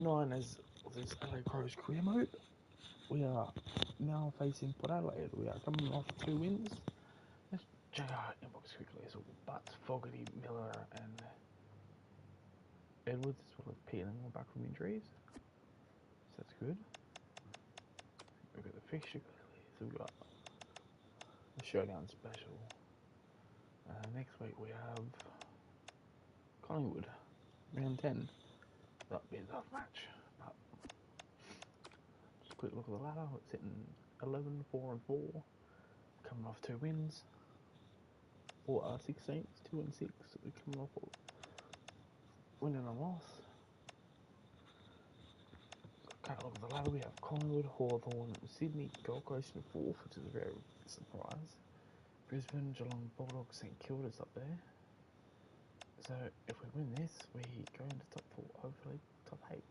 9 as of this Adelaide Crows career mode. We are now facing Port Adelaide. We are coming off 2 wins. Let's check our inbox quickly. So Butts, Fogarty, Miller and Edwards as well as Peeling are back from injuries. So that's good. We've got the fixture quickly. So we've got the Showdown special. Next week we have Collingwood, round 10. That'll be a tough match. But just a quick look at the ladder. It's sitting 11, 4 and 4. Coming off 2 wins. 16th, 2 and 6. We're coming off win and a loss. Quick look at the ladder. We have Collingwood, Hawthorn, Sydney, Gold Coast in 4th, which is a very surprise. Brisbane, Geelong, Bulldogs, St Kilda's up there. So if we win this, we go into top 4, hopefully top 8.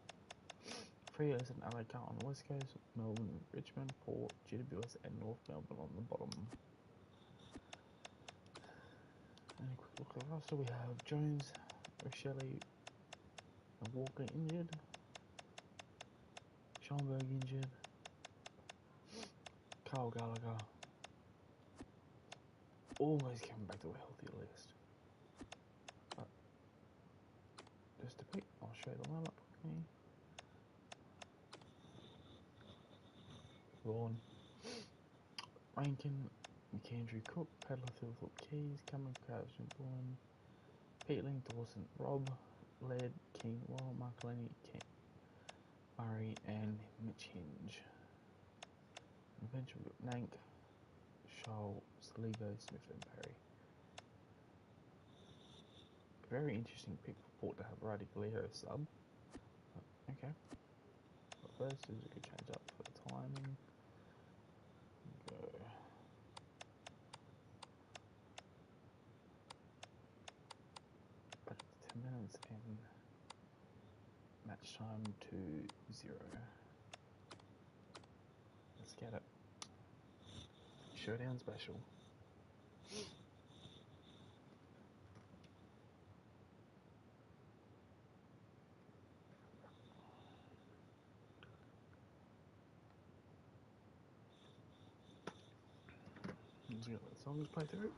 Freos and Adelaide on the west coast, Melbourne, Richmond, Port, GWS and North Melbourne on the bottom. And a quick look at the roster, we have Jones, Rochelle and Walker injured, Schomburg injured, Carl Gallagher almost coming back to a healthy list. But just a pick, I'll show you the lineup with me. Vaughan, Rankin, McAndrew, Cook, Pedler, Philthorpe, Keys, Cameron, Crouch and Vaughan, Peatling, Dawson, Robb, Laird, Keane, Wall, Mark Lenny, Murray and Mitch Hinge. On the bench we've got Nank, Scholl, Saligo, Smith and Perry. Very interesting pick for Port to have Roddy Galero sub. Okay. But first is we could change up for the timing. Go. Back to 10 minutes and match time to 0. Let's get it. Showdown special. Let's get the songs play through.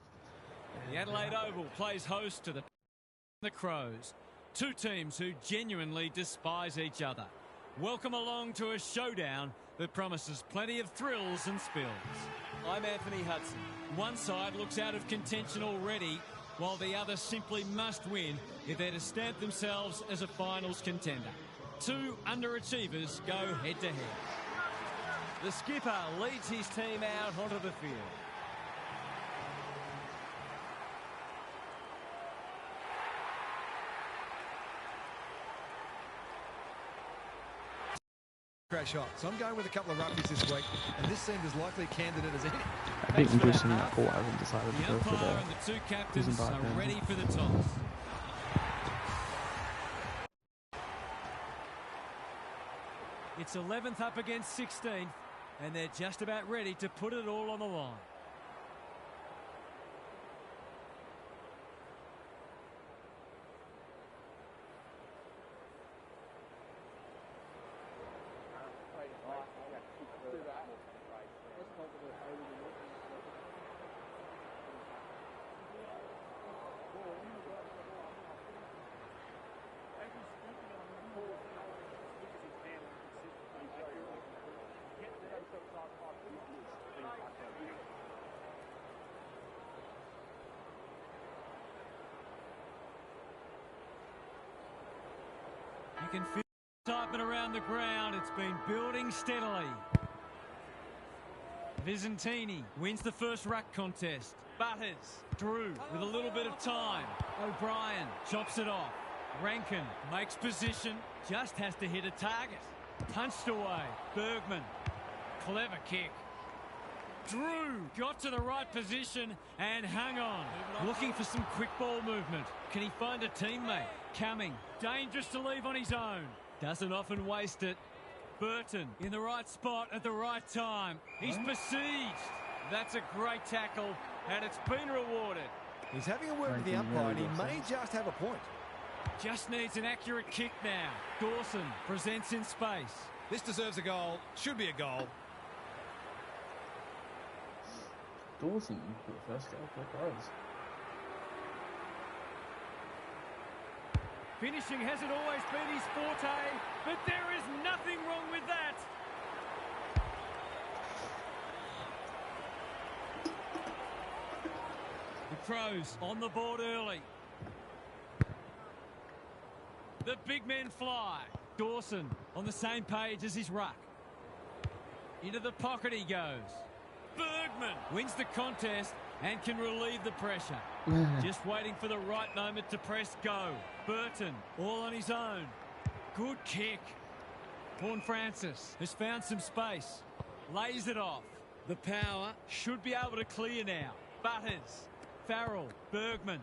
The Adelaide Oval plays host to the Crows, 2 teams who genuinely despise each other. Welcome along to a showdown that promises plenty of thrills and spills. I'm Anthony Hudson. One side looks out of contention already, while the other simply must win if they're to stamp themselves as a finals contender. 2 underachievers go head-to-head. The skipper leads his team out onto the field. Crash shot. So I'm going with a couple of roughies this week, and this seemed as likely a candidate as any. I think interesting that Port haven't decided to go for The umpire and the 2 captains are ready for the toss. It's 11th up against 16th, and they're just about ready to put it all on the line. You can feel the excitement around the ground. It's been building steadily. Visentini wins the first ruck contest. Butters, Drew with a little bit of time. O'Brien chops it off. Rankin makes position, just has to hit a target. Punched away. Bergman, clever kick. Drew got to the right position and hung on. Looking for some quick ball movement. Can he find a teammate? Cumming, dangerous to leave on his own. Doesn't often waste it. Burton in the right spot at the right time. He's besieged. That's a great tackle, and it's been rewarded. He's having a word with the umpire, and he may just have a point. Just needs an accurate kick now. Dawson presents in space. This deserves a goal. Should be a goal. Dawson for the first goal for the Crows. Finishing hasn't always been his forte, but there is nothing wrong with that. The Crows on the board early. The big men fly. Dawson on the same page as his ruck. Into the pocket he goes. Bergman wins the contest and can relieve the pressure. Just waiting for the right moment to press go. Burton all on his own. Good kick. Vaughan Francis has found some space. Lays it off. The power should be able to clear now. Butters. Farrell. Bergman.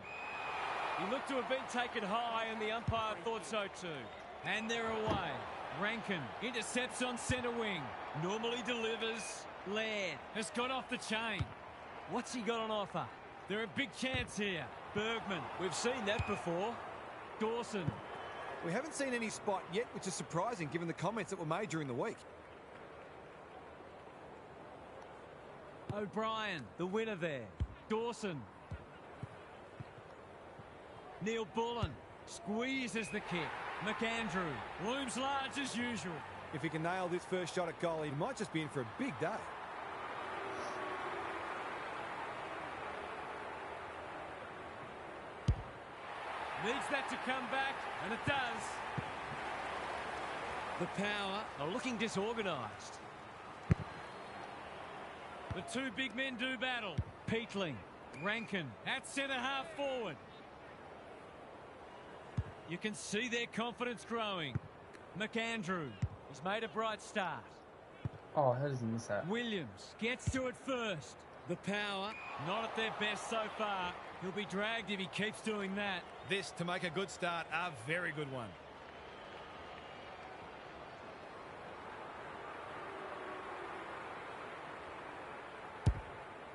He looked to have been taken high and the umpire thought so too. And they're away. Rankin intercepts on centre wing. Normally delivers. Laird has got off the chain. What's he got on offer? They're a big chance here. Bergman. We've seen that before. Dawson. We haven't seen any spot yet, which is surprising given the comments that were made during the week. O'Brien, the winner there. Dawson. Neil Bullen squeezes the kick. McAndrew looms large as usual. If he can nail this first shot at goal, he might just be in for a big day. Needs that to come back, and it does. The Power are looking disorganised. The two big men do battle. Peatling, Rankin at centre half forward. You can see their confidence growing. McAndrew has made a bright start. Oh, how does he miss that? Williams gets to it first. The Power not at their best so far. He'll be dragged if he keeps doing that. This, to make a good start, a very good one.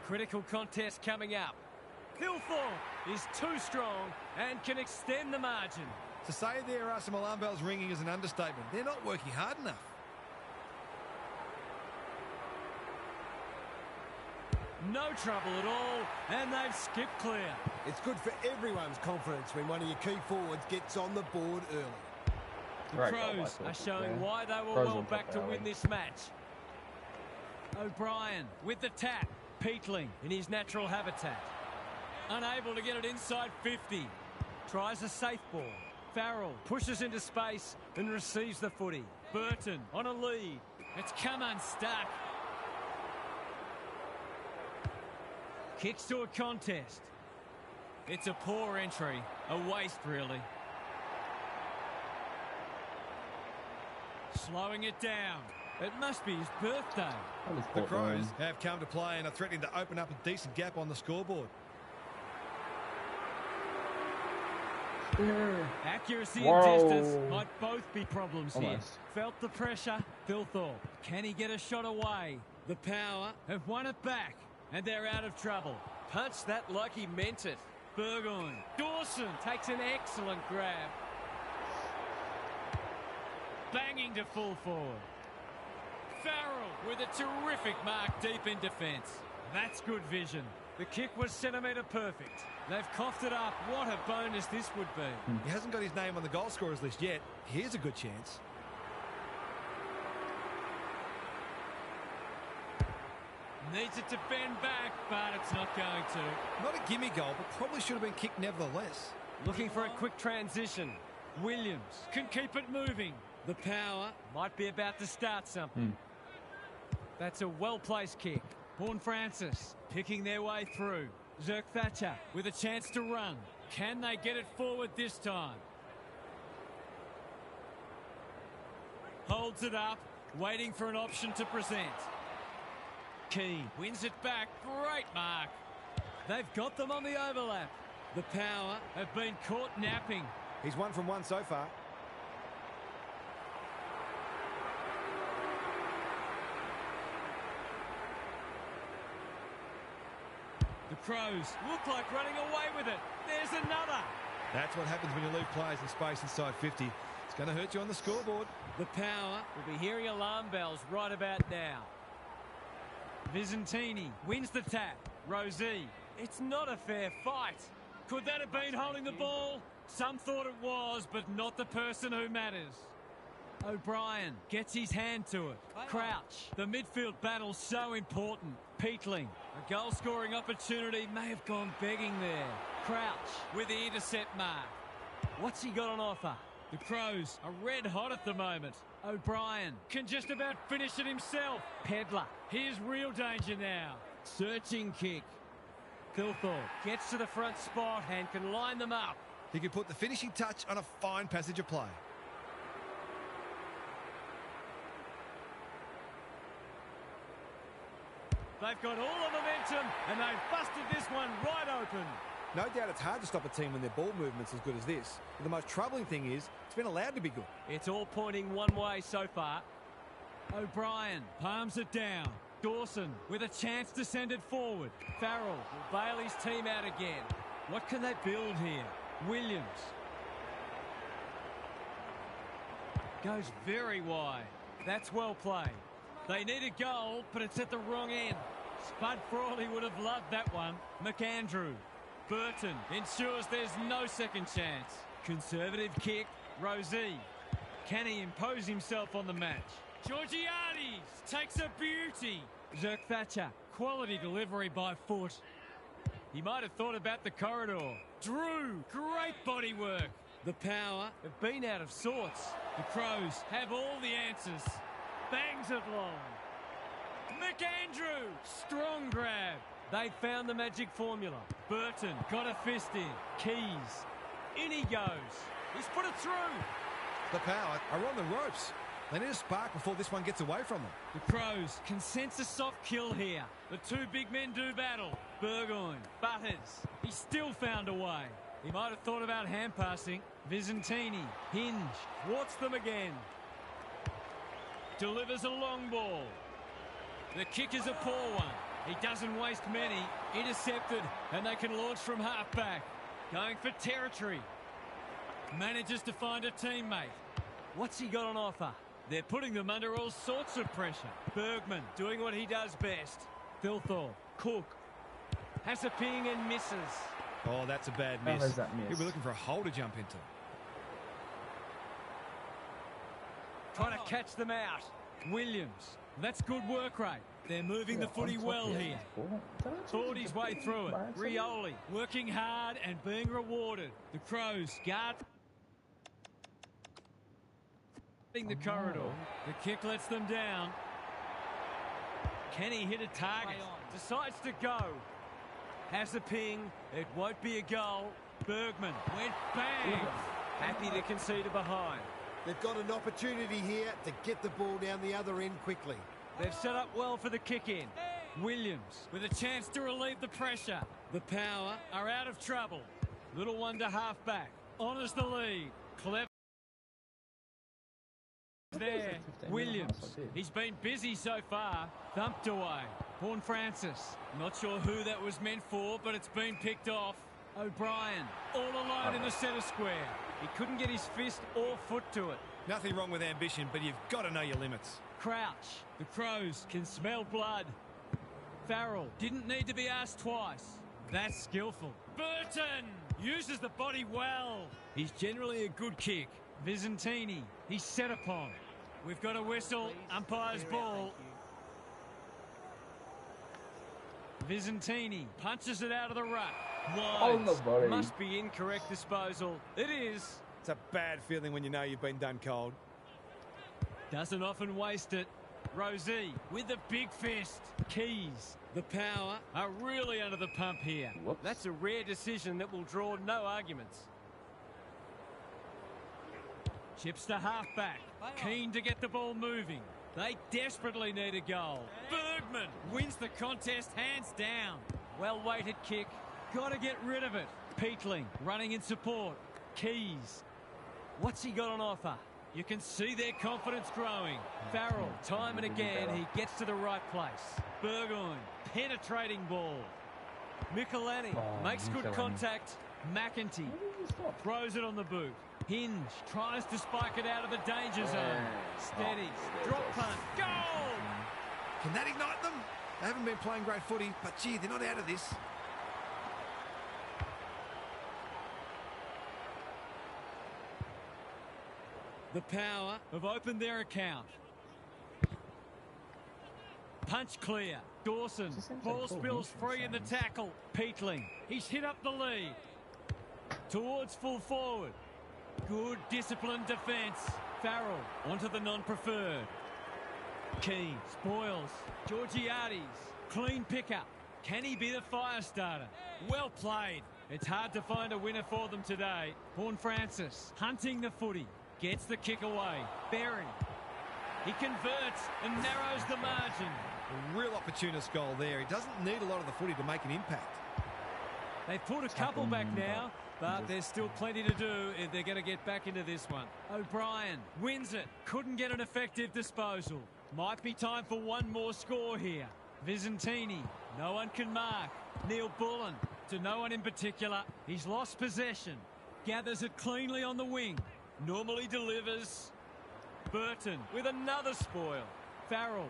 Critical contest coming up. Hilthorpe is too strong and can extend the margin. To say there are some alarm bells ringing is an understatement. They're not working hard enough. No trouble at all, and they've skipped clear. It's good for everyone's confidence when one of your key forwards gets on the board early. The Right, Crows are showing why they were Crows well on back top to early. win this match. O'Brien with the tap. Peatling in his natural habitat. Unable to get it inside 50. Tries a safe ball. Farrell pushes into space and receives the footy. Burton on a lead. It's come unstuck. Kicks to a contest. It's a poor entry. A waste, really. Slowing it down. It must be his birthday. The Crows have come to play and are threatening to open up a decent gap on the scoreboard. Accuracy Whoa. and distance might both be problems here. Almost. Felt the pressure. Thilthorpe. Can he get a shot away? The Power have won it back, and they're out of trouble. Punched that like he meant it. Burgoyne. Dawson takes an excellent grab. Banging to full forward. Farrell with a terrific mark deep in defence. That's good vision. The kick was centimetre perfect. They've coughed it up. What a bonus this would be. He hasn't got his name on the goal scorers list yet. Here's a good chance. Needs it to bend back, but it's not going to. Not a gimme goal, but probably should have been kicked nevertheless. Looking for a quick transition. Williams can keep it moving. The Power might be about to start something. That's a well-placed kick. Vaughan Francis picking their way through. Zerk Thatcher with a chance to run. Can they get it forward this time? Holds it up, waiting for an option to present. Keane wins it back. Great mark. They've got them on the overlap. The Power have been caught napping. He's 1 from 1 so far. The Crows look like running away with it. There's another. That's what happens when you leave players in space inside 50. It's going to hurt you on the scoreboard. The Power will be hearing alarm bells right about now. Visentini wins the tap. Rosie. It's not a fair fight. Could that have been holding the ball? Some thought it was, but not the person who matters. O'Brien gets his hand to it. Crouch. The midfield battle's so important. Peatling. A goal-scoring opportunity may have gone begging there. Crouch with the intercept mark. What's he got on offer? The Crows are red hot at the moment. O'Brien can just about finish it himself. Pedler. Here's real danger now. Searching kick. Thilthorpe gets to the front spot and can line them up. He can put the finishing touch on a fine passage of play. They've got all the momentum and they've busted this one right open. No doubt it's hard to stop a team when their ball movement's as good as this. But the most troubling thing is it's been allowed to be good. It's all pointing one way so far. O'Brien palms it down. Dawson with a chance to send it forward. Farrell will bail his team out again. What can they build here? Williams. Goes very wide. That's well played. They need a goal, but it's at the wrong end. Spud Frawley would have loved that one. McAndrew. Burton ensures there's no second chance. Conservative kick. Rosie. Can he impose himself on the match? Georgiades takes a beauty. Zerk Thatcher. Quality delivery by foot. He might have thought about the corridor. Drew. Great body work. The Power have been out of sorts. The Crows have all the answers. Bangs it long. McAndrew. Strong grab. They found the magic formula. Burton got a fist in. Keys. In he goes. He's put it through. The Power are on the ropes. They need a spark before this one gets away from them. The Crows can sense a soft kill here. The two big men do battle. Burgoyne. Butters. He still found a way. He might have thought about hand passing. Visentini. Hinge. Thwarts them again. Delivers a long ball. The kick is a poor one. He doesn't waste many. Intercepted, and they can launch from half-back. Going for territory. Manages to find a teammate. What's he got on offer? They're putting them under all sorts of pressure. Bergman doing what he does best. Thilthorpe. Cook. Has a ping and misses. Oh, that's a bad How miss. is that miss? He'll be looking for a hole to jump into. Trying to catch them out. Williams. That's good work rate. They're moving the footy well here. Fought his way through it. Rioli working hard and being rewarded. The Crows guard the corridor. The kick lets them down. Can he hit a target? Decides to go. Has a ping. It won't be a goal. Bergman went bang. Happy to concede a behind. They've got an opportunity here to get the ball down the other end quickly. They've set up well for the kick-in. Williams with a chance to relieve the pressure. The Power are out of trouble. Little one to half-back. Honours the lead. Clever. There. Williams. He's been busy so far. Thumped away. Vaughan Francis. Not sure who that was meant for, but it's been picked off. O'Brien. All alone in the centre square. He couldn't get his fist or foot to it. Nothing wrong with ambition, but you've got to know your limits. Crouch. The Crows can smell blood. Farrell didn't need to be asked twice. That's skillful. Burton uses the body well. He's generally a good kick. Visentini. He's set upon. We've got a whistle. Umpire's ball. Visentini punches it out of the ruck. On the body. Must be incorrect disposal. It is. It's a bad feeling when you know you've been done cold. Doesn't often waste it. Rosie with the big fist. Keys. The Power are really under the pump here. Whoops. That's a rare decision that will draw no arguments. Chips to half-back. Keen to get the ball moving. They desperately need a goal. Bergman wins the contest hands down. Well-weighted kick. Got to get rid of it. Peatling running in support. Keys. What's he got on offer? You can see their confidence growing. Farrell, time and again, he gets to the right place. Burgoyne, penetrating ball. Michelani makes good contact. McEntee Throws it on the boot. Hinge tries to spike it out of the danger zone. Steady. Drop punt. Goal! Can that ignite them? They haven't been playing great footy, but gee, they're not out of this. The Power have opened their account. Punch clear. Dawson. Ball spills free in the tackle. Peatling. He's hit up the lead. Towards full forward. Good disciplined defence. Farrell onto the non-preferred. Key spoils. Georgiades. Clean pickup. Can he be the fire starter? Well played. It's hard to find a winner for them today. Horn Francis hunting the footy. Gets the kick away. Berry. He converts and narrows the margin. A real opportunist goal there. He doesn't need a lot of the footy to make an impact. They've put a couple back now, but there's still plenty to do if they're going to get back into this one. O'Brien wins it. Couldn't get an effective disposal. Might be time for one more score here. Vizentini. No one can mark. Neil Bullen to no one in particular. He's lost possession. Gathers it cleanly on the wing. Normally delivers. Burton with another spoil. Farrell.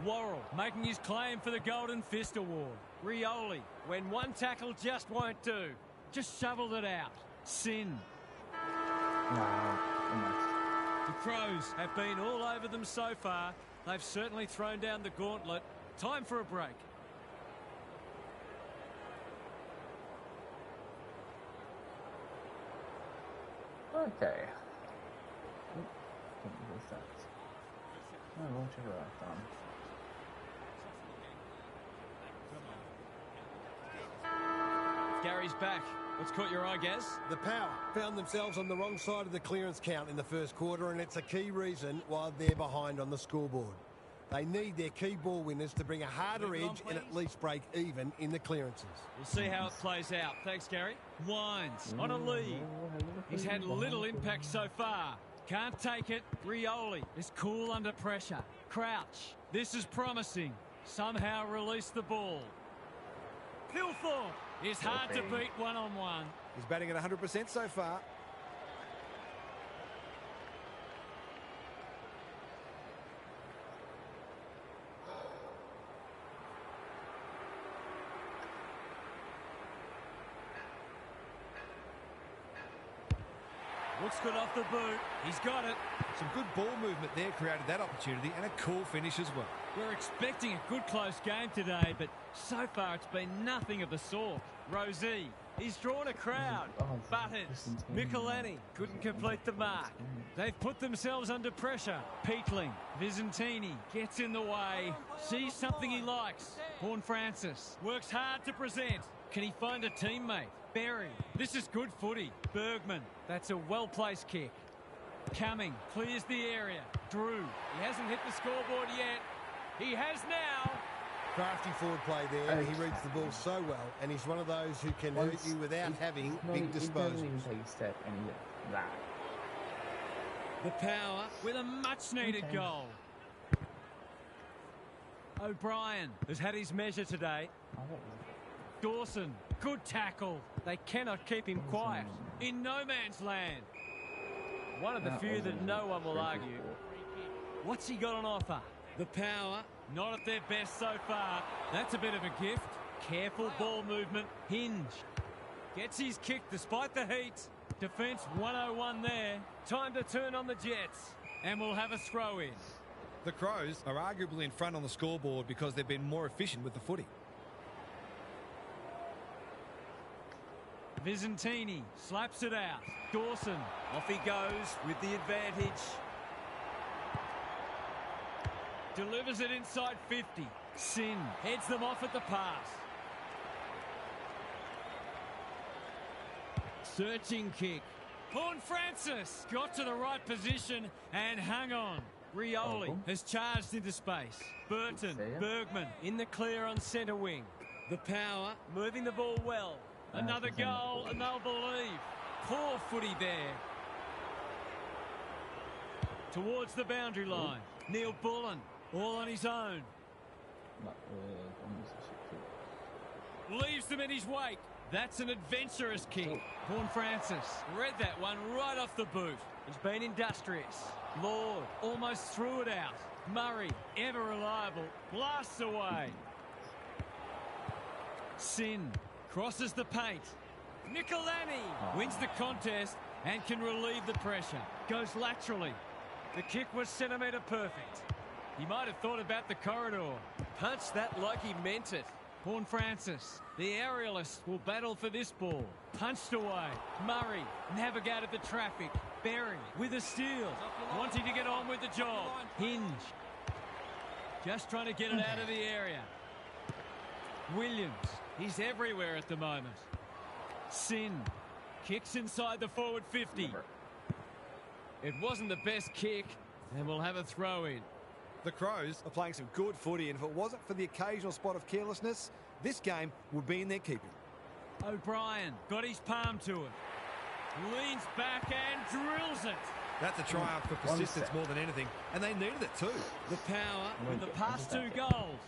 Worrell making his claim for the Golden Fist Award. Rioli, when one tackle just won't do. Just shoveled it out. Sin. The Crows have been all over them so far. They've certainly thrown down the gauntlet. Time for a break. Okay. What's that? Oh, we'll check it out. Done. Gary's back. What's caught your eye, Gaz? The Power found themselves on the wrong side of the clearance count in the first quarter, and it's a key reason why they're behind on the scoreboard. They need their key ball winners to bring a harder edge and at least break even in the clearances. We'll see how it plays out. Thanks, Gary. Wines on a lead. He's had little impact so far. Can't take it. Rioli is cool under pressure. Crouch. This is promising. Somehow release the ball. Pilthorpe is hard to beat one-on-one. He's batting at 100% so far. Looks good off the boot. He's got it. Some good ball movement there created that opportunity, and a cool finish as well. We're expecting a good close game today, but so far it's been nothing of the sort. Rosie, he's drawn a crowd. Butters, Michelini couldn't complete the mark. They've put themselves under pressure. Peatling, Vizentini gets in the way. Sees something he likes. Horn Francis works hard to present. Can he find a teammate? Berry, this is good footy. Bergman, that's a well-placed kick. Cumming clears the area. Drew, he hasn't hit the scoreboard yet. He has now. Crafty forward play there. He reads the ball so well, and he's one of those who can hurt you without having big disposals. He doesn't even take a step, and he gets that. The Power with a much-needed goal. O'Brien has had his measure today. Dawson, good tackle. They cannot keep him quiet. In no man's land. One of the few that no one will argue. What's he got on offer? The Power, not at their best so far. That's a bit of a gift. Careful ball movement. Hinge. Gets his kick despite the heat. Defence 101 there. Time to turn on the Jets. And we'll have a throw in. The Crows are arguably in front on the scoreboard because they've been more efficient with the footy. Vizentini slaps it out. Dawson, off he goes with the advantage. Delivers it inside 50. Sin heads them off at the pass. Searching kick. Horn Francis got to the right position and hung on. Rioli has charged into space. Burton, Bergman in the clear on centre wing. The Power moving the ball well. Another goal and they'll believe. Poor footy there. Towards the boundary line. Neil Bullen all on his own. Leaves them in his wake. That's an adventurous kick. Vaughan Francis read that one right off the boot. He's been industrious. Lord almost threw it out. Murray, ever reliable, blasts away. Sin crosses the paint. Nicolani wins the contest and can relieve the pressure. Goes laterally. The kick was centimetre perfect. He might have thought about the corridor. Punched that like he meant it. Vaughan Francis, the aerialist, will battle for this ball. Punched away. Murray navigated the traffic. Berry with a steal. Wanting to get on with the job. Hinge. Just trying to get it out of the area. Williams, he's everywhere at the moment. Sin kicks inside the forward 50. It wasn't the best kick, and we'll have a throw in. The Crows are playing some good footy, and if it wasn't for the occasional spot of carelessness, this game would be in their keeping. O'Brien got his palm to it. Leans back and drills it. That's a triumph for persistence more than anything, and they needed it too. The power with the past 2 goals.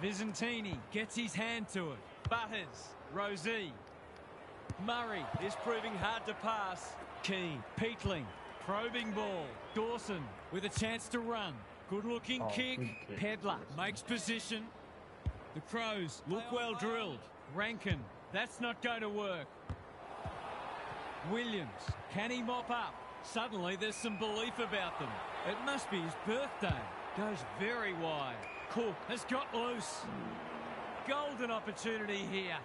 Vizentini gets his hand to it. Butters, Rosie. Murray is proving hard to pass. Keane, Peatling, probing ball. Dawson with a chance to run. Good looking kick. Pedler makes position. The Crows look well drilled. Rankin, that's not going to work. Williams, can he mop up? Suddenly there's some belief about them. It must be his birthday. Goes very wide. Cook has got loose. Golden opportunity here.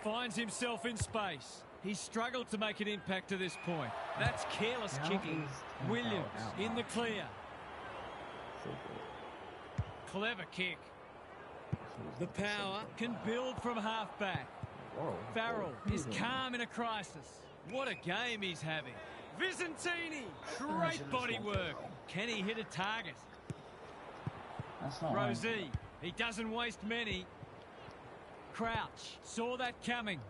Finds himself in space. He's struggled to make an impact to this point. That's careless kicking. Williams in the clear. Clever kick. The power can build from half-back. Farrell is calm in a crisis. What a game he's having. Vizentini, great body work. Can he hit a target? Rosie, he doesn't waste many. Crouch, saw that coming.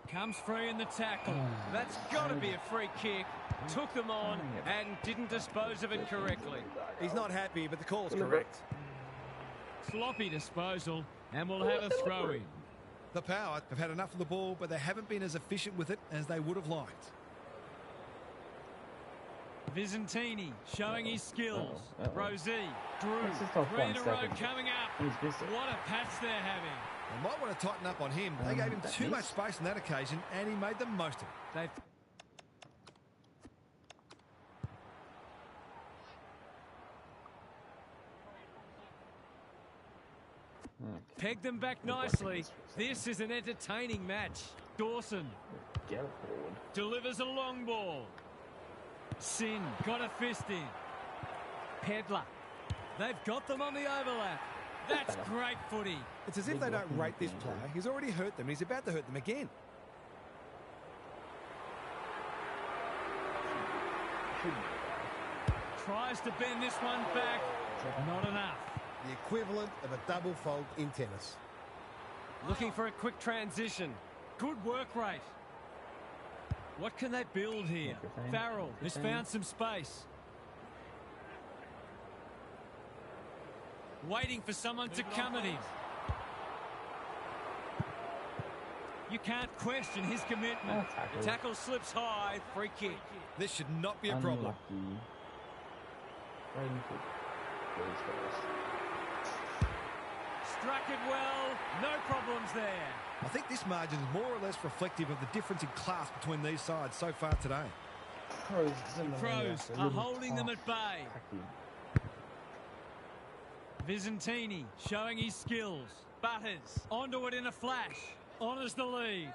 Comes free in the tackle. That's got to be a free kick. Took them on and didn't dispose of it correctly. He's not happy, but the call is correct. Sloppy disposal, and we'll have a throw in. The Power have had enough of the ball, but they haven't been as efficient with it as they would have liked. Vizentini showing his skills. Rosie, Drew, 3 in a row coming up. What a patch they're having. They might want to tighten up on him. They gave him too much space on that occasion, and he made the most of it. They've pegged them back nicely. This is an entertaining match. Dawson delivers a long ball. Sin got a fist in. Pedler. They've got them on the overlap. That's great footy. It's as if they don't rate this player. He's already hurt them, and he's about to hurt them again. Tries to bend this one back. Not enough. The equivalent of a double fault in tennis. Looking for a quick transition. Good work rate. What can they build here? Farrell has found some space. Waiting for someone to come at him. You can't question his commitment. The tackle slips high. Free kick. This should not be a problem. Struck it well. No problems there. I think this margin is more or less reflective of the difference in class between these sides so far today. The Crows are holding them at bay. Vizentini showing his skills. Butters onto it in a flash. Honours the lead.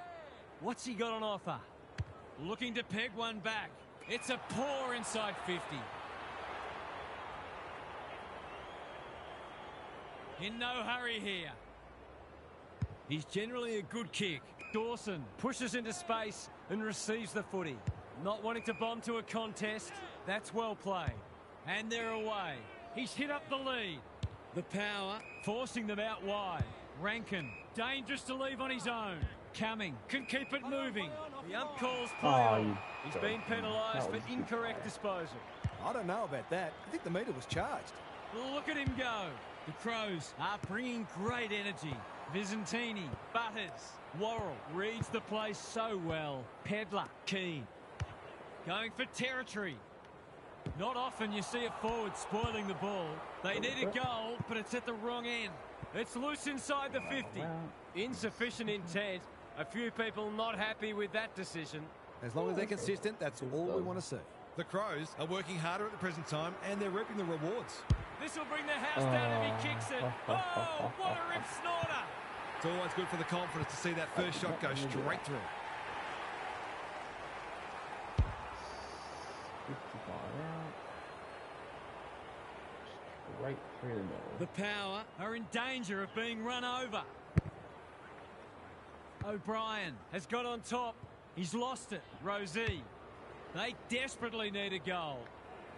What's he got on offer? Looking to peg one back. It's a poor inside 50. In no hurry here. He's generally a good kick. Dawson pushes into space and receives the footy. Not wanting to bomb to a contest. That's well played. And they're away. He's hit up the lead. The power forcing them out wide. Rankin, dangerous to leave on his own. Cumming can keep it moving. The ump calls play on. He's been penalised for incorrect disposal. I don't know about that. I think the meter was charged. Look at him go. The Crows are bringing great energy. Visentini, Butters, Worrell reads the play so well. Pedler, keen. Going for territory. Not often you see a forward spoiling the ball. They need a goal, but it's at the wrong end. It's loose inside the 50. Insufficient intent. A few people not happy with that decision. As long as they're consistent, that's all we want to see. The Crows are working harder at the present time, and they're reaping the rewards. This will bring the house down if he kicks it. Oh, what a rip snorter. It's always good for the confidence to see that first shot go straight through. 55 out. Straight through the middle. The Power are in danger of being run over. O'Brien has got on top. He's lost it. Rosie. They desperately need a goal.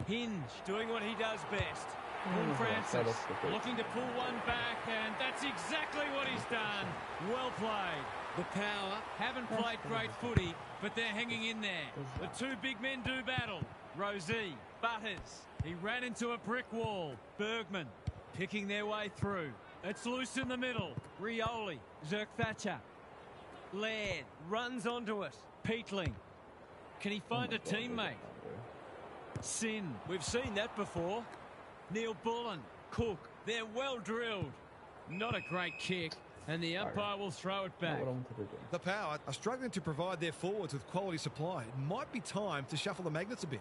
Hinge doing what he does best. Paul Francis looking to pull one back, and that's exactly what he's done. Well played. The Power haven't played great footy, but they're hanging in there. The two big men do battle. Rosie, Butters. He ran into a brick wall. Bergman picking their way through. It's loose in the middle. Rioli, Zerk-Thatcher. Laird runs onto it. Peatling. Can he find a teammate? Sin. We've seen that before. Neil Bullen. Cook. They're well drilled. Not a great kick. And the umpire will throw it back. The Power are struggling to provide their forwards with quality supply. It might be time to shuffle the magnets a bit.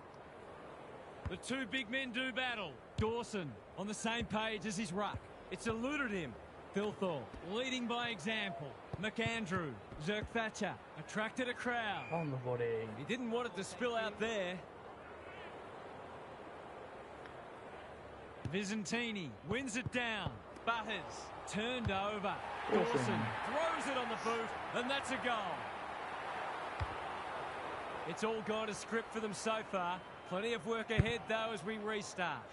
The two big men do battle. Dawson on the same page as his ruck. It's eluded him. Thilthorpe leading by example. McAndrew, Zerk-Thatcher attracted a crowd. On the body. He didn't want it to spill out there. Visentini wins it down. Butters turned over. Dawson throws it on the boot, and that's a goal. It's all gone to script for them so far. Plenty of work ahead, though, as we restart.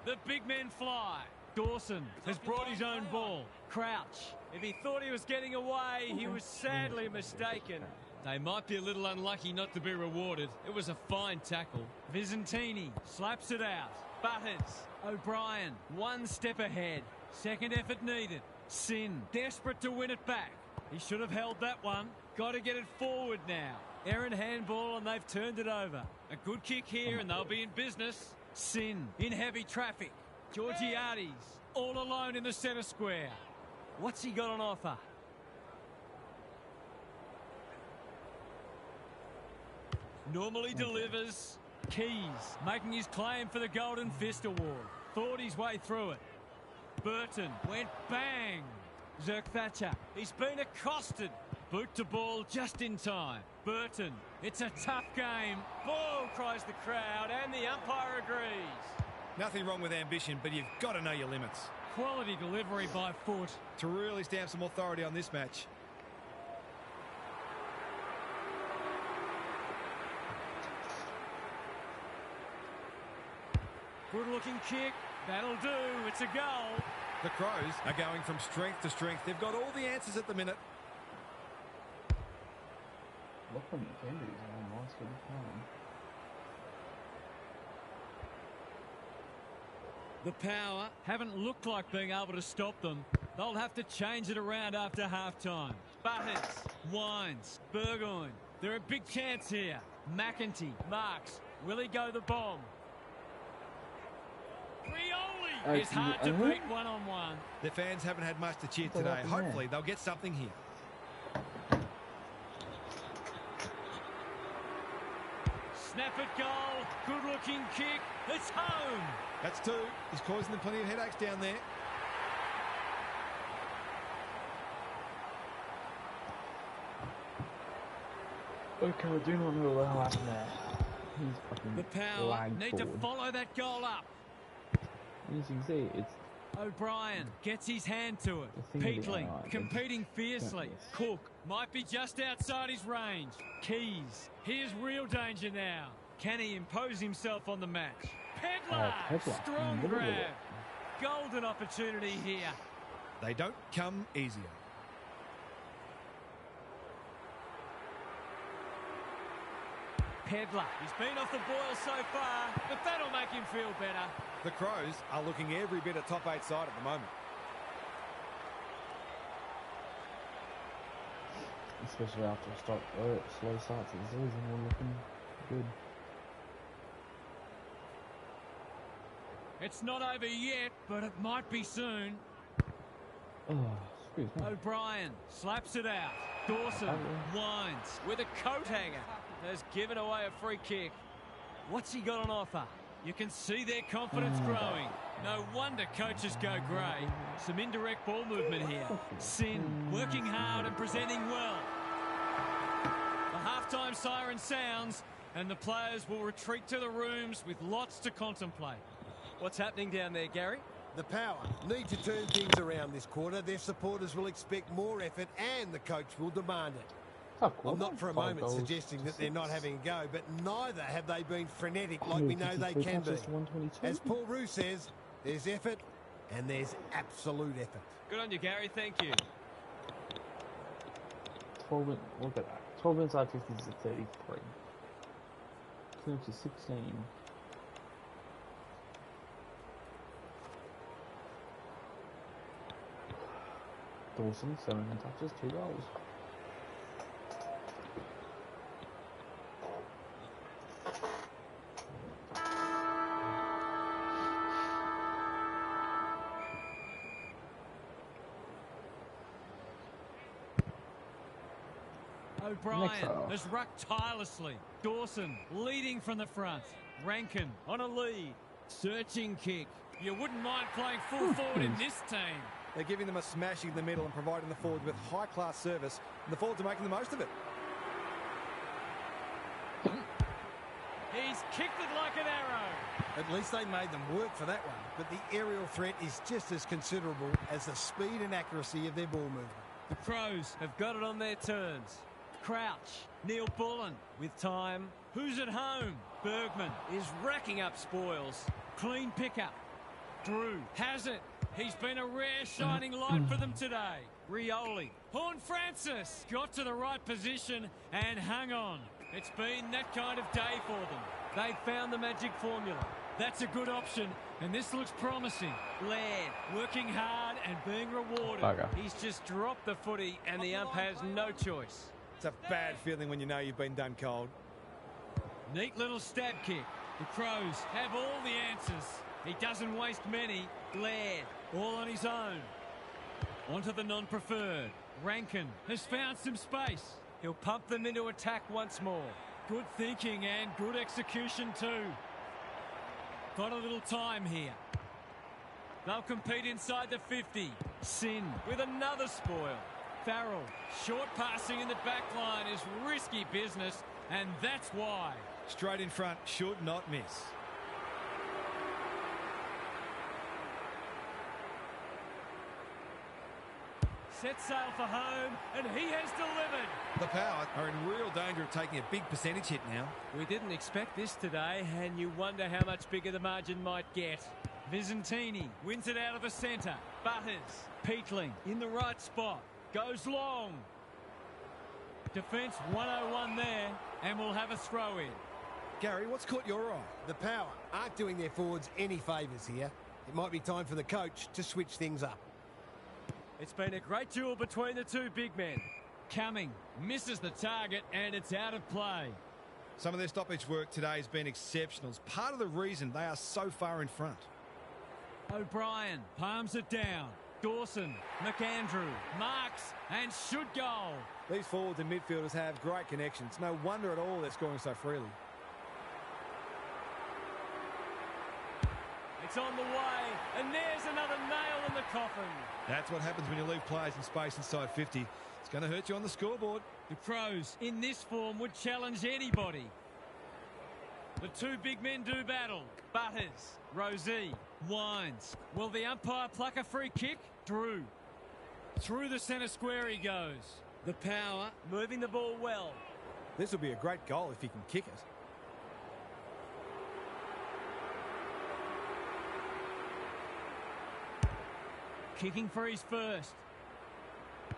The big men fly. Dawson has brought his own ball. Crouch. If he thought he was getting away, he was sadly mistaken. They might be a little unlucky not to be rewarded. It was a fine tackle. Visentini slaps it out. Butters. O'Brien, one step ahead. Second effort needed. Sin, desperate to win it back. He should have held that one. Got to get it forward now. Errant handball, and they've turned it over. A good kick here, and they'll be in business. Sin, in heavy traffic. Georgiades, all alone in the centre square. What's he got on offer? Normally delivers. Keys making his claim for the Golden Fist Award. Thought his way through it. Burton went bang. Zerk-Thatcher, he's been accosted. Boot to ball just in time. Burton, it's a tough game. Ball, cries the crowd, and the umpire agrees. Nothing wrong with ambition, but you've got to know your limits. Quality delivery by foot. To really stamp some authority on this match. Good-looking kick. That'll do. It's a goal. The Crows are going from strength to strength. They've got all the answers at the minute. Lachlan McKenzie is on nice for the time. The Power haven't looked like being able to stop them. They'll have to change it around after half-time. Butters, Wines, Burgoyne. They're a big chance here. McEntee, Marks. Will he go the bomb? Rioli is hard to beat one-on-one. The fans haven't had much to cheer today. Hopefully they'll get something here. Snap it goal. Good-looking kick. It's home. That's two. He's causing them plenty of headaches down there. Okay, I do not know what happened there. He's fucking The Power need to follow that goal up. As you can see, it's O'Brien gets his hand to it. Peatling competing fiercely. Cook might be just outside his range. Keys, here's real danger now. Can he impose himself on the match? Pedler, strong grab. Golden opportunity here. They don't come easier. Pedler, he's been off the boil so far, but that'll make him feel better. The Crows are looking every bit a top 8 side at the moment. especially after a slow start to the season. We're looking good. It's not over yet, but it might be soon. Oh, excuse me. O'Brien slaps it out. Dawson winds with a coat hanger. Has given away a free kick. What's he got on offer? You can see their confidence growing. No wonder coaches go grey. Some indirect ball movement here. Sin working hard and presenting well. The halftime siren sounds and the players will retreat to the rooms with lots to contemplate. What's happening down there, Gary? The Power need to turn things around this quarter. Their supporters will expect more effort and the coach will demand it. I'm not for a moment suggesting that they're not having a go, but neither have they been frenetic like we know they can be. As Paul Roux says, there's effort and there's absolute effort. Good on you, Gary. Thank you. 12 minutes, look at that. 12 inside 50 is a 33. Clean up to 16. Dawson, 7 touches, 2 goals. O'Brien has rucked tirelessly. Dawson leading from the front. Rankin on a lead. Searching kick. You wouldn't mind playing full forward in this team. They're giving them a smashing in the middle and providing the forwards with high-class service, and the forwards are making the most of it. He's kicked it like an arrow. At least they made them work for that one, but the aerial threat is just as considerable as the speed and accuracy of their ball movement. The Crows have got it on their turns. Crouch, Neil Bullen with time. Who's at home? Bergman is racking up spoils. Clean pickup. Drew has it. He's been a rare shining light for them today. Rioli. Horn Francis got to the right position and hung on. It's been that kind of day for them. They've found the magic formula. That's a good option, and this looks promising. Laird working hard and being rewarded. He's just dropped the footy, and the ump has no choice. It's a bad feeling when you know you've been done cold. Neat little stab kick. The Crows have all the answers. He doesn't waste many. Laird, all on his own. Onto the non-preferred. Rankin has found some space. He'll pump them into attack once more. Good thinking and good execution too. Got a little time here. They'll compete inside the 50. Sin with another spoil. Farrell, short passing in the back line is risky business, and that's why. Straight in front, should not miss. Set sail for home, and he has delivered. The Power are in real danger of taking a big percentage hit now. We didn't expect this today, and you wonder how much bigger the margin might get. Vizentini wins it out of the centre. Butters, Peatling in the right spot. Goes long. Defence 101 there, and we'll have a throw in. Gary, what's caught your eye? The Power aren't doing their forwards any favours here. It might be time for the coach to switch things up. It's been a great duel between the two big men. Cumming misses the target, and it's out of play. Some of their stoppage work today has been exceptional. It's part of the reason they are so far in front. O'Brien palms it down. Dawson, McAndrew, marks and should goal. These forwards and midfielders have great connections. No wonder at all they're scoring so freely. It's on the way, and there's another nail in the coffin. That's what happens when you leave players in space inside 50. It's going to hurt you on the scoreboard. The Crows, in this form, would challenge anybody. The two big men do battle. Butters, Rosie, winds. Will the umpire pluck a free kick? Drew. Through the centre square he goes. The Power moving the ball well. This will be a great goal if he can kick it. Kicking for his first.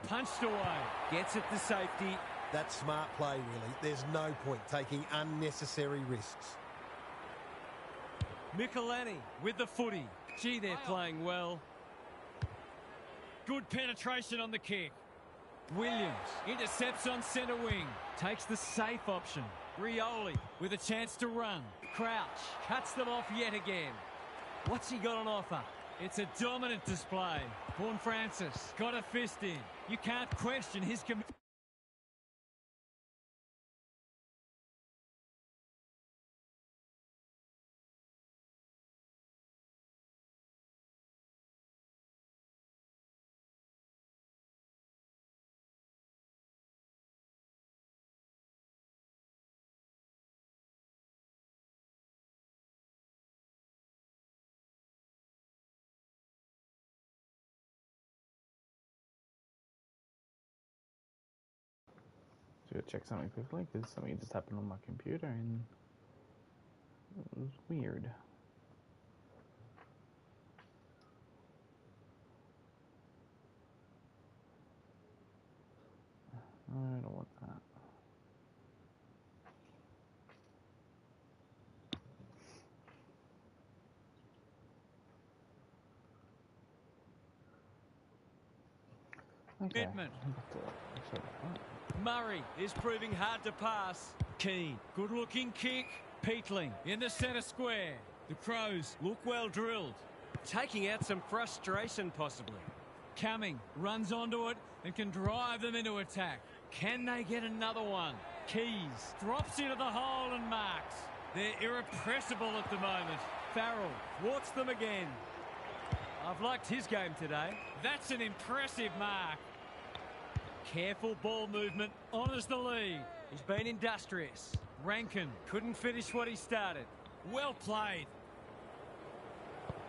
Punched away. Gets it to safety. That's smart play, really. There's no point taking unnecessary risks. Michelini with the footy. Gee, they're playing well. Good penetration on the kick. Williams intercepts on centre wing. Takes the safe option. Rioli with a chance to run. Crouch cuts them off yet again. What's he got on offer? It's a dominant display. Vaughan Francis got a fist in. You can't question his commitment. So check something quickly because something just happened on my computer and it was weird. I don't want that. Okay. Murray is proving hard to pass. Keane, good-looking kick. Peatling in the centre square. The Crows look well drilled. Taking out some frustration, possibly. Cumming runs onto it and can drive them into attack. Can they get another one? Keys drops into the hole and marks. They're irrepressible at the moment. Farrell thwarts them again. I've liked his game today. That's an impressive mark. Careful ball movement, honours the lead. He's been industrious. Rankin couldn't finish what he started. Well played.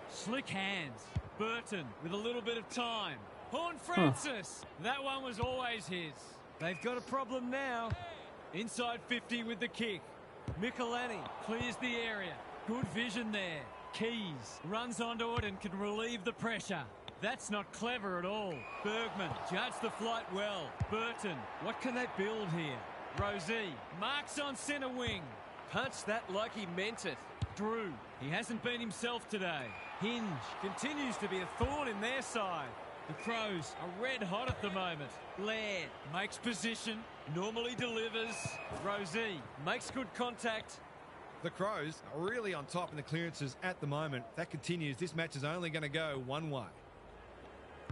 Slick hands. Burton with a little bit of time. Vaughan Francis. That one was always his. They've got a problem now. Inside 50 with the kick. Michelani clears the area. Good vision there. Keys runs onto it and can relieve the pressure. That's not clever at all. Bergman judged the flight well. Burton, what can they build here? Rosie marks on centre wing. Punched that like he meant it. Drew, he hasn't been himself today. Hinge continues to be a thorn in their side. The Crows are red hot at the moment. Laird makes position, normally delivers. Rosie makes good contact. The Crows are really on top in the clearances at the moment. If that continues, this match is only going to go one way.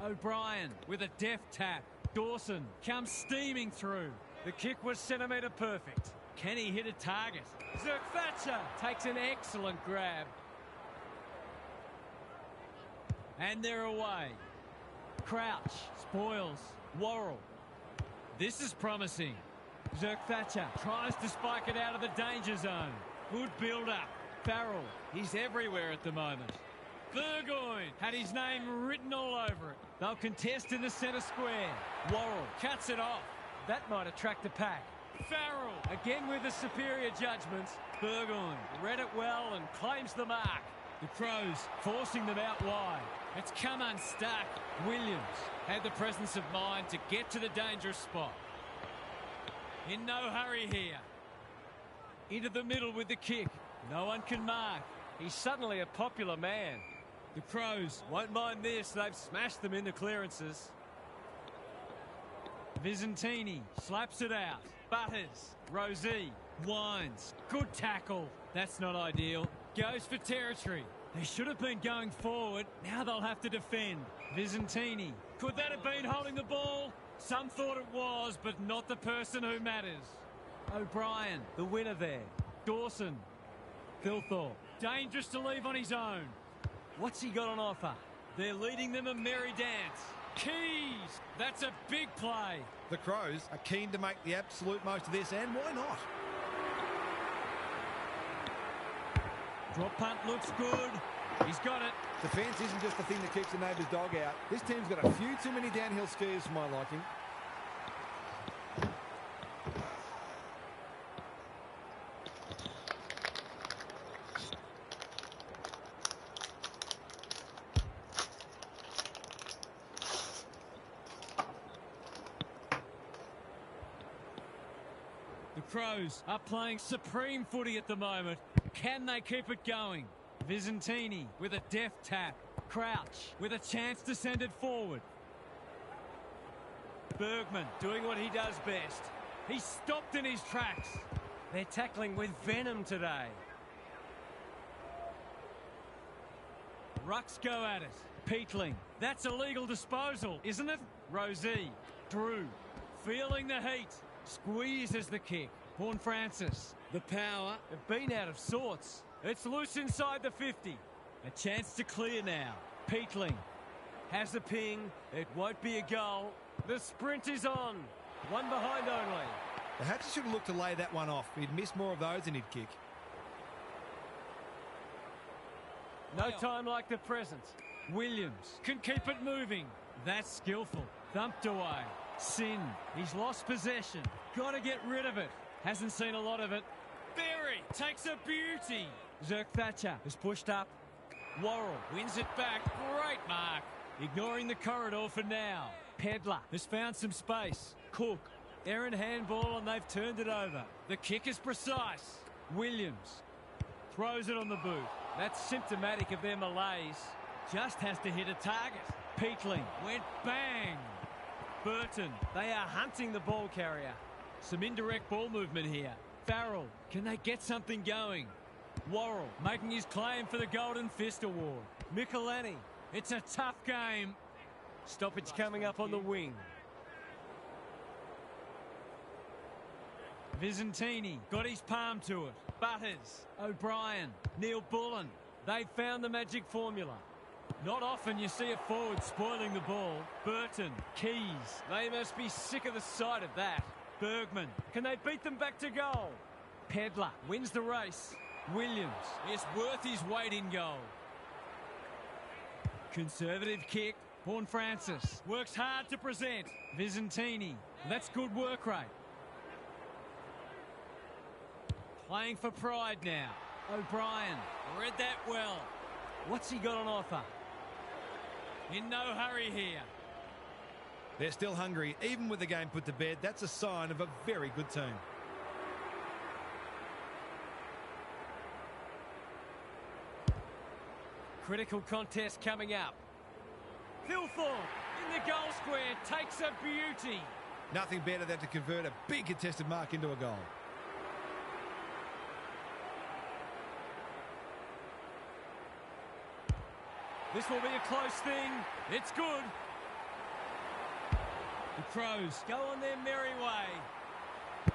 O'Brien with a deft tap. Dawson comes steaming through. The kick was centimetre perfect. Can he hit a target? Zerk-Thatcher takes an excellent grab. And they're away. Crouch spoils. Worrell. This is promising. Zerk-Thatcher tries to spike it out of the danger zone. Good build-up. Farrell, he's everywhere at the moment. Burgoyne had his name written all over it. They'll contest in the centre square. Worrell cuts it off. That might attract a pack. Farrell again with the superior judgment. Burgoyne read it well and claims the mark. The Crows forcing them out wide. It's come unstuck. Williams had the presence of mind to get to the dangerous spot. In no hurry here. Into the middle with the kick. No one can mark. He's suddenly a popular man. The Crows won't mind this. They've smashed them into clearances. Visentini slaps it out. Butters. Rosie. Winds. Good tackle. That's not ideal. Goes for territory. They should have been going forward. Now they'll have to defend. Visentini. Could that have been holding the ball? Some thought it was, but not the person who matters. O'Brien, the winner there. Dawson. Thilthorpe. Dangerous to leave on his own. What's he got on offer? They're leading them a merry dance. Keys! That's a big play. The Crows are keen to make the absolute most of this, and why not? Drop punt looks good. He's got it. Defence isn't just the thing that keeps the neighbour's dog out. This team's got a few too many downhill skiers for my liking. The Crows are playing supreme footy at the moment. Can they keep it going? Visentini with a deft tap. Crouch with a chance to send it forward. Bergman doing what he does best. He's stopped in his tracks. They're tackling with venom today. Rucks go at it. Peatling. That's a legal disposal, isn't it? Rosie. Drew. Feeling the heat. Squeezes the kick. Horn Francis. The power. They've been out of sorts. It's loose inside the 50. A chance to clear now. Peatling. Has the ping. It won't be a goal. The sprint is on. One behind only. The Hatchers should look to lay that one off. He'd miss more of those than he'd kick. No time like the present. Williams can keep it moving. That's skillful. Thumped away. Sin. He's lost possession. Got to get rid of it. Hasn't seen a lot of it. Berry takes a beauty. Zerk Thatcher is pushed up. Worrell wins it back. Great mark. Ignoring the corridor for now. Pedler has found some space. Cook. Errant handball and they've turned it over. The kick is precise. Williams throws it on the boot. That's symptomatic of their malaise. Just has to hit a target. Peatling went bang. Burton, they are hunting the ball carrier. Some indirect ball movement here. Farrell, can they get something going? Worrell making his claim for the Golden Fist Award. Michelani, it's a tough game. Stoppage coming up on the wing. Vizentini got his palm to it. Butters, O'Brien, Neil Bullen. They've found the magic formula. Not often you see a forward spoiling the ball. Burton, Keys. They must be sick of the sight of that. Bergman, can they beat them back to goal? Pedler wins the race. Williams is worth his weight in goal. Conservative kick. Horn Francis works hard to present. Vizentini, that's good work rate. Playing for pride now. O'Brien read that well. What's he got on offer? In no hurry here. They're still hungry, even with the game put to bed. That's a sign of a very good team. Critical contest coming up. Philthorpe in the goal square takes a beauty. Nothing better than to convert a big contested mark into a goal. This will be a close thing. It's good. The Crows go on their merry way.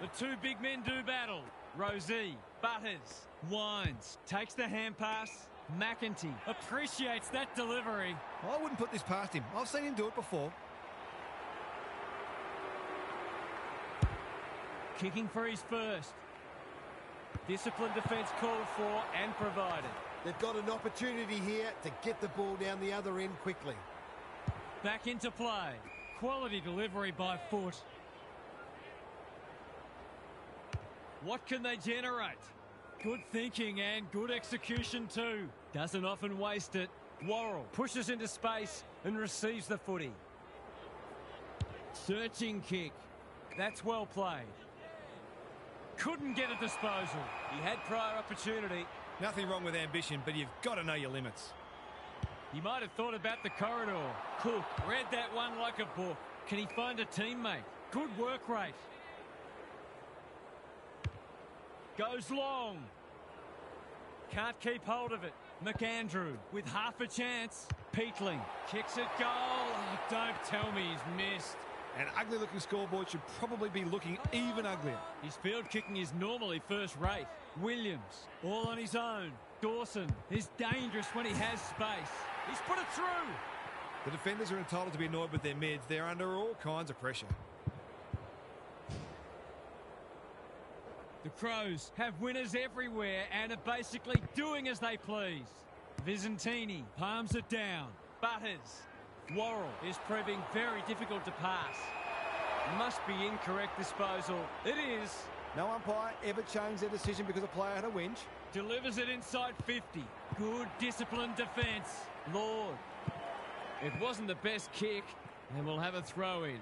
The two big men do battle. Rosie, Butters, Wines, takes the hand pass. McEntee appreciates that delivery. I wouldn't put this past him. I've seen him do it before. Kicking for his first. Disciplined defence called for and provided. They've got an opportunity here to get the ball down the other end quickly. Back into play. Quality delivery by foot. What can they generate? Good thinking and good execution too. Doesn't often waste it. Worrell pushes into space and receives the footy. Searching kick. That's well played. Couldn't get a disposal. He had prior opportunity. Nothing wrong with ambition, but you've got to know your limits. He might have thought about the corridor. Cook read that one like a book. Can he find a teammate? Good work rate. Goes long. Can't keep hold of it. McAndrew with half a chance. Peatling kicks it goal. Oh, don't tell me he's missed. An ugly-looking scoreboard should probably be looking even uglier. His field kicking is normally first rate. Williams all on his own. Dawson is dangerous when he has space. He's put it through. The defenders are entitled to be annoyed with their mids. They're under all kinds of pressure. The Crows have winners everywhere and are basically doing as they please. Vizentini palms it down. Butters. Worrell is proving very difficult to pass. Must be incorrect disposal. It is. No umpire ever changed their decision because a player had a whinge. Delivers it inside 50. Good disciplined defence. Lord. It wasn't the best kick and we'll have a throw in.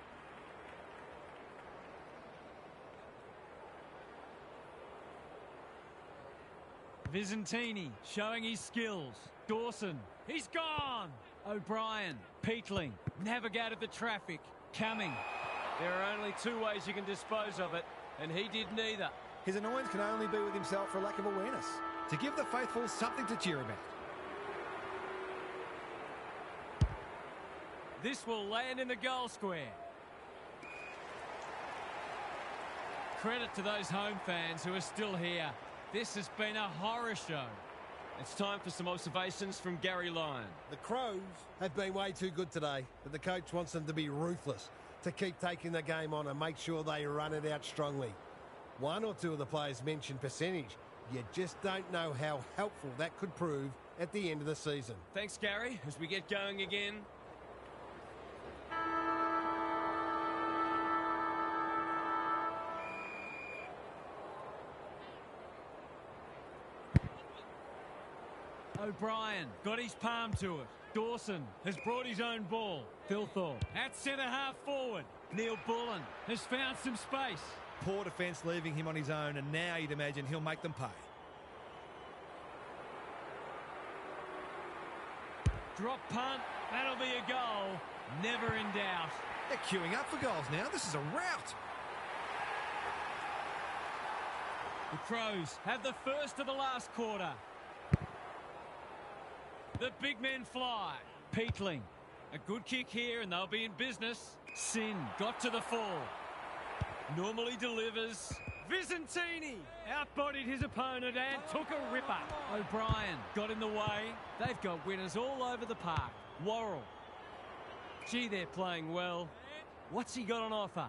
Vizentini showing his skills. Dawson, he's gone. O'Brien, Peatling, navigated the traffic. Cumming. There are only two ways you can dispose of it, and he did neither. His annoyance can only be with himself for lack of awareness. To give the faithful something to cheer about. This will land in the goal square. Credit to those home fans who are still here. This has been a horror show. It's time for some observations from Gary Lyon. The Crows have been way too good today, but the coach wants them to be ruthless, to keep taking the game on and make sure they run it out strongly. One or two of the players mentioned percentage. You just don't know how helpful that could prove at the end of the season. Thanks, Gary. As we get going again. O'Brien got his palm to it. Dawson has brought his own ball. Thilthorpe at centre-half forward. Neil Bullen has found some space. Poor defence leaving him on his own, and now you'd imagine he'll make them pay. Drop punt. That'll be a goal. Never in doubt. They're queuing up for goals now. This is a rout. The Crows have the first of the last quarter. The big men fly. Peatling. A good kick here and they'll be in business. Sin got to the fore. Normally delivers. Visentini outbodied his opponent and took a ripper. O'Brien got in the way. They've got winners all over the park. Worrell. Gee, they're playing well. What's he got on offer?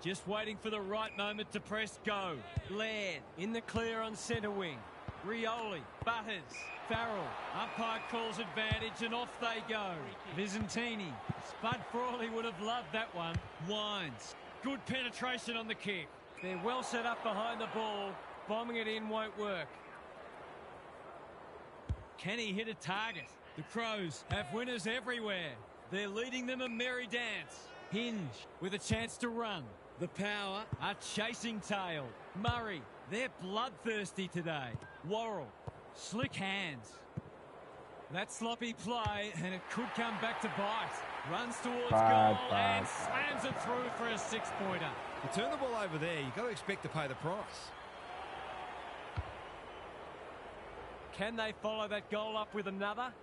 Just waiting for the right moment to press go. Laird in the clear on centre wing. Rioli, Butters, Farrell. Umpire calls advantage and off they go. Visentini. Spud Frawley would have loved that one. Wines. Good penetration on the kick. They're well set up behind the ball. Bombing it in won't work. Can he hit a target? The Crows have winners everywhere. They're leading them a merry dance. Hinge with a chance to run. The Power are chasing tail. Murray, they're bloodthirsty today. Worrell, slick hands. That sloppy play, and it could come back to bite. Runs towards goal and slams it through for a six-pointer. You turn the ball over there, you've got to expect to pay the price. Can they follow that goal up with another?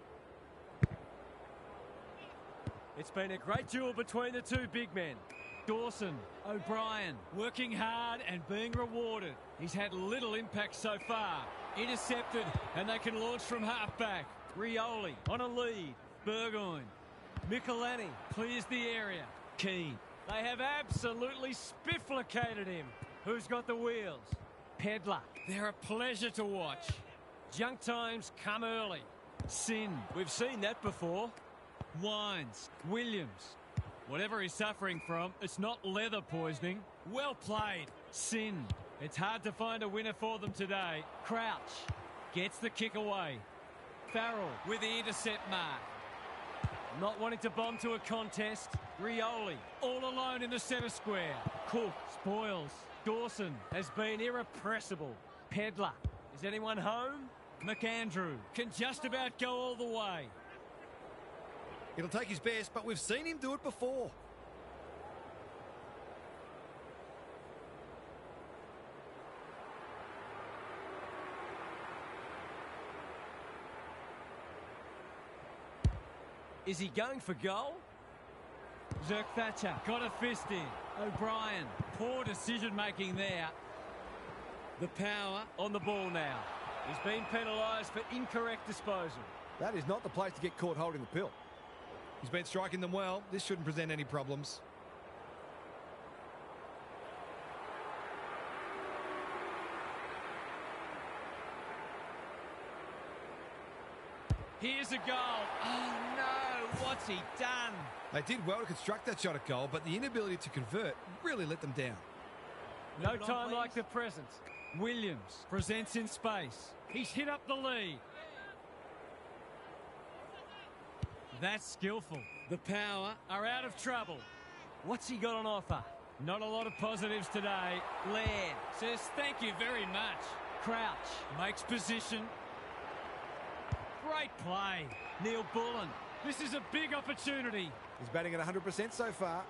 It's been a great duel between the two big men. Dawson, O'Brien, working hard and being rewarded. He's had little impact so far. Intercepted, and they can launch from halfback. Rioli on a lead. Burgoyne. Michelani clears the area. Keane. They have absolutely spifflicated him. Who's got the wheels? Pedler. They're a pleasure to watch. Junk times come early. Sin. We've seen that before. Wines. Williams. Whatever he's suffering from, it's not leather poisoning. Well played. Sin. It's hard to find a winner for them today. Crouch gets the kick away. Farrell with the intercept mark. Not wanting to bomb to a contest. Rioli all alone in the centre square. Cook spoils. Dawson has been irrepressible. Pedler. Is anyone home? McAndrew can just about go all the way. It'll take his best, but we've seen him do it before. Is he going for goal? Zerk Thatcher got a fist in. O'Brien, poor decision-making there. The Power on the ball now. He's been penalised for incorrect disposal. That is not the place to get caught holding the pill. He's been striking them well. This shouldn't present any problems. Here's a goal. Oh, no. What's he done? They did well to construct that shot at goal, but the inability to convert really let them down. No time like the present. Williams presents in space. He's hit up the lead. That's skillful. The Power are out of trouble. What's he got on offer? Not a lot of positives today. Laird says thank you very much. Crouch makes position. Great play. Neil Bullen. This is a big opportunity. He's batting at 100% so far.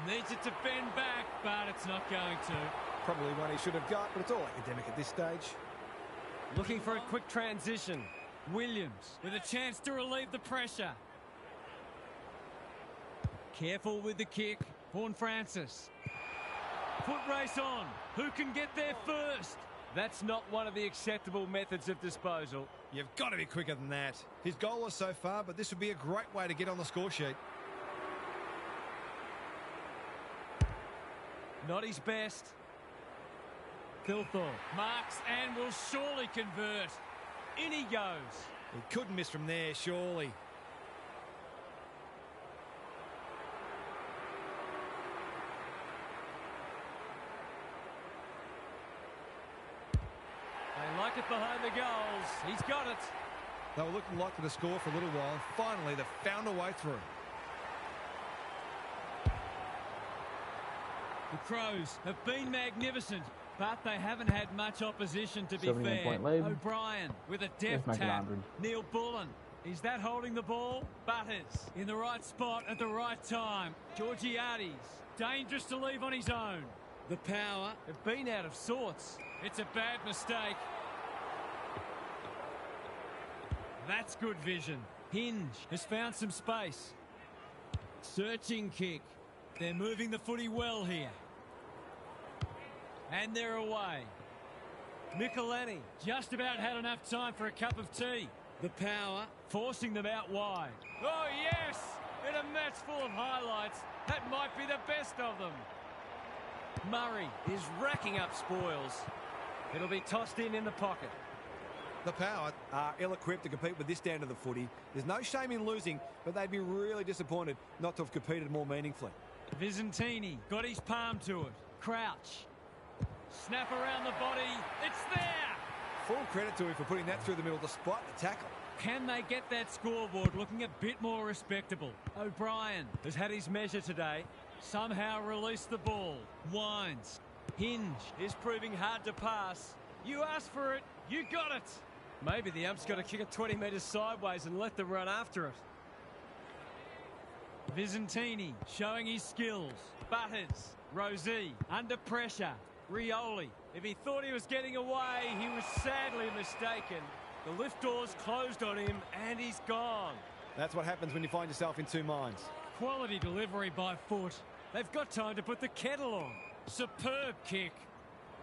Needs it to bend back, but it's not going to. Probably one he should have got, but it's all academic at this stage. Looking for a quick transition. Williams. With a chance to relieve the pressure. Careful with the kick. Horn Francis. Foot race on. Who can get there first? That's not one of the acceptable methods of disposal. You've got to be quicker than that. His goal is so far, but this would be a great way to get on the score sheet. Not his best. Thilthorpe marks and will surely convert. In he goes. He couldn't miss from there, surely. They like it behind the goals. He's got it. They were looking likely to score for a little while. Finally, they've found a way through. The Crows have been magnificent, but they haven't had much opposition, to be 71 fair. point lead. O'Brien with a Let's deft make it tap. 100. Neil Bullen. Is that holding the ball? Butters in the right spot at the right time. Georgiades dangerous to leave on his own. The Power have been out of sorts. It's a bad mistake. That's good vision. Hinge has found some space. Searching kick. They're moving the footy well here. And they're away. Michelini just about had enough time for a cup of tea. The Power forcing them out wide. Oh, yes! In a match full of highlights, that might be the best of them. Murray is racking up spoils. It'll be tossed in the pocket. The Power are ill-equipped to compete with this down to the footy. There's no shame in losing, but they'd be really disappointed not to have competed more meaningfully. Visentini got his palm to it. Crouch. Snap around the body. It's there! Full credit to him for putting that through the middle despite the tackle. Can they get that scoreboard looking a bit more respectable? O'Brien has had his measure today. Somehow released the ball. Winds. Hinge is proving hard to pass. You asked for it. You got it. Maybe the ump's got to kick it 20 metres sideways and let them run after it. Visentini showing his skills. Butters. Rosie under pressure. Rioli. If he thought he was getting away, he was sadly mistaken. The lift doors closed on him and he's gone. That's what happens when you find yourself in two minds. Quality delivery by foot. They've got time to put the kettle on. Superb kick.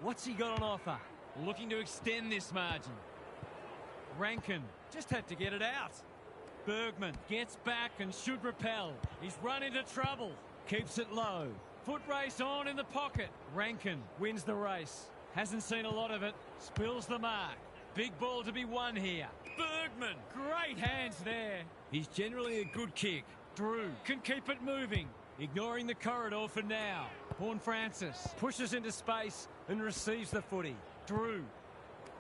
What's he got on offer? Looking to extend this margin. Rankin just had to get it out. Bergman gets back and should repel. He's run into trouble. Keeps it low. Foot race on in the pocket. Rankin wins the race. Hasn't seen a lot of it. Spills the mark. Big ball to be won here. Bergman, great hands there. He's generally a good kick. Drew can keep it moving. Ignoring the corridor for now. Horn Francis pushes into space and receives the footy. Drew.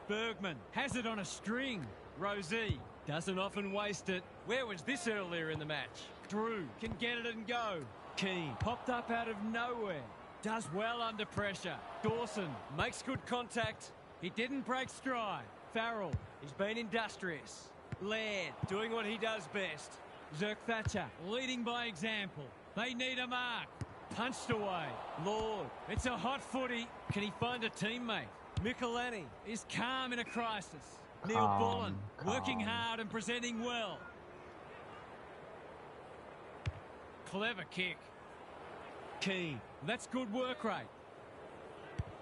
Bergman has it on a string. Rosie doesn't often waste it. Where was this earlier in the match? Drew can get it and go. Keane popped up out of nowhere. Does well under pressure. Dawson makes good contact. He didn't break stride. Farrell, he's been industrious. Laird doing what he does best. Zerk Thatcher leading by example. They need a mark. Punched away. Lord, it's a hot footy. Can he find a teammate? Michelini is calm in a crisis. Neil Bullen working hard and presenting well. Clever kick. Keane, that's good work rate.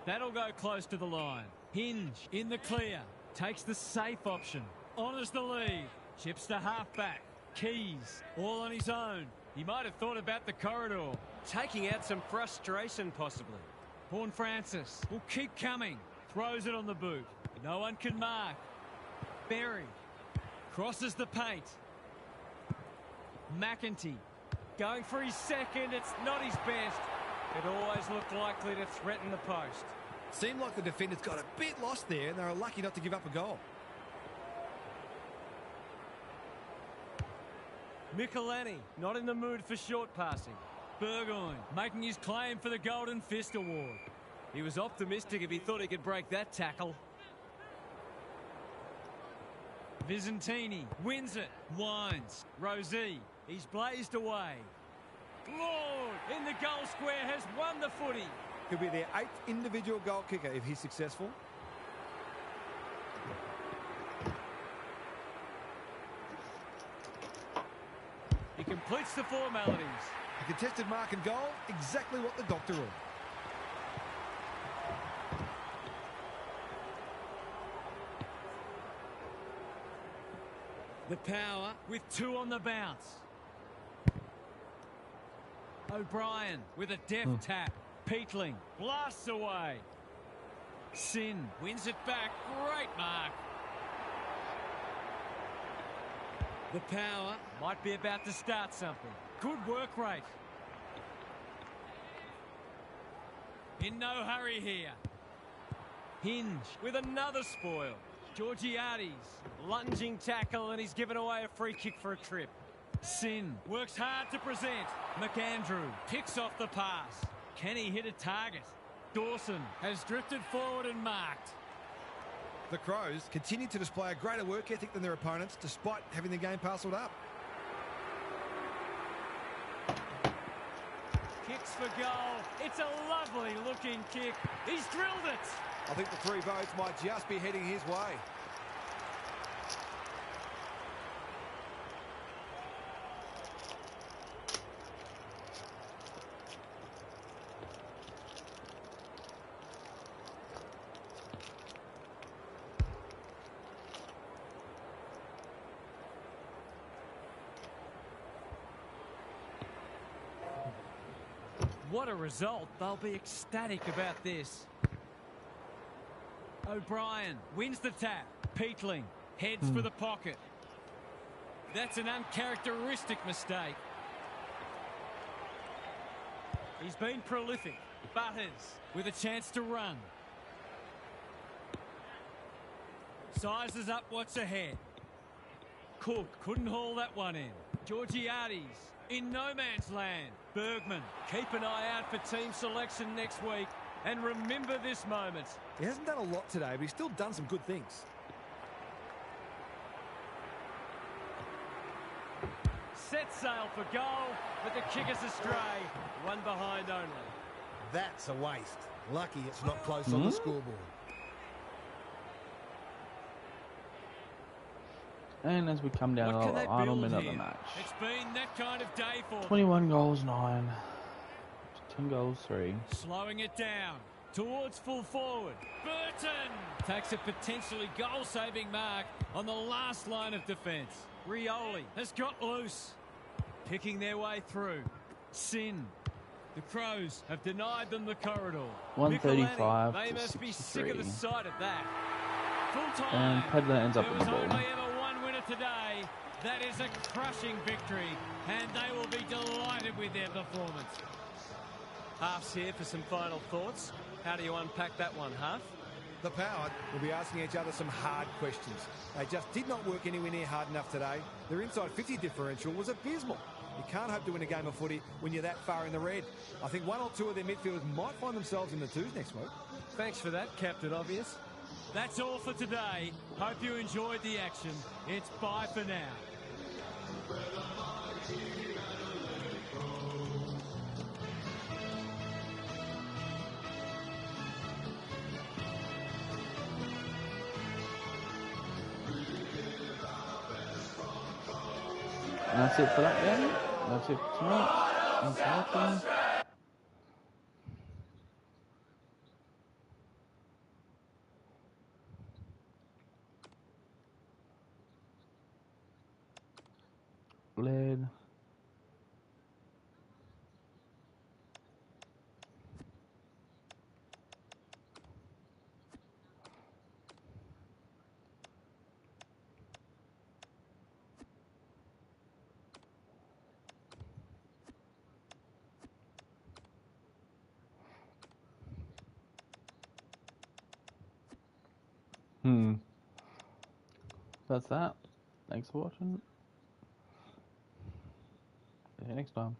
That'll go close to the line. Hinge in the clear. Takes the safe option. Honours the lead. Chips to half-back. Keys all on his own. He might have thought about the corridor. Taking out some frustration, possibly. Horn Francis will keep coming. Throws it on the boot. No one can mark. Berry crosses the paint. McEntee going for his second. It's not his best. It always looked likely to threaten the post. Seemed like the defenders got a bit lost there, and they were lucky not to give up a goal. Michelini not in the mood for short passing. Burgoyne making his claim for the Golden Fist Award. He was optimistic if he thought he could break that tackle. Visentini wins it. Wines. Rosie. He's blazed away. Lord in the goal square has won the footy. He'll be their 8th individual goal kicker if he's successful. He completes the formalities. A contested mark and goal, exactly what the doctor ruled. The power with 2 on the bounce. O'Brien with a deft tap. Peatling blasts away. Sin wins it back. Great mark. The power might be about to start something. Good work rate. In no hurry here. Hinge with another spoil. Georgiades lunging tackle, and he's given away a free kick for a trip. Sin works hard to present. McAndrew picks off the pass. Can he hit a target? Dawson has drifted forward and marked. The Crows continue to display a greater work ethic than their opponents despite having the game parcelled up. Kicks for goal. It's a lovely looking kick. He's drilled it. I think the 3 votes might just be heading his way. What a result. They'll be ecstatic about this. O'Brien wins the tap. Peatling heads for the pocket. That's an uncharacteristic mistake. He's been prolific. Butters with a chance to run. Sizes up what's ahead. Cook couldn't haul that one in. Georgiades in no man's land. Bergman, keep an eye out for team selection next week. And remember this moment. He hasn't done a lot today, but he's still done some good things. Set sail for goal, but the kick is astray. One behind only. That's a waste. Lucky it's not close on the scoreboard. And as we come down What to can the they final build minute of here? the match. It's been that kind of day for them. 21 goals, 9. 10 goals, 3. Slowing it down. Towards full forward. Burton takes a potentially goal-saving mark on the last line of defence. Rioli has got loose. Picking their way through. Sin. The Crows have denied them the corridor. 135 Michelani, they to must be sick of the 63. sight of that. Full time. And Pedler ends up There with was the ball. only ever one winner today. That is a crushing victory, and they will be delighted with their performance. Half's here for some final thoughts. How do you unpack that one, Half? The Power will be asking each other some hard questions. They just did not work anywhere near hard enough today. Their inside 50 differential was abysmal. You can't hope to win a game of footy when you're that far in the red. I think 1 or 2 of their midfielders might find themselves in the 2s next week. Thanks for that, Captain Obvious. That's all for today. Hope you enjoyed the action. It's bye for now. And that's it for that game. That's it for tonight. Thanks for watching. Lead. That's that. Thanks for watching. See you next time.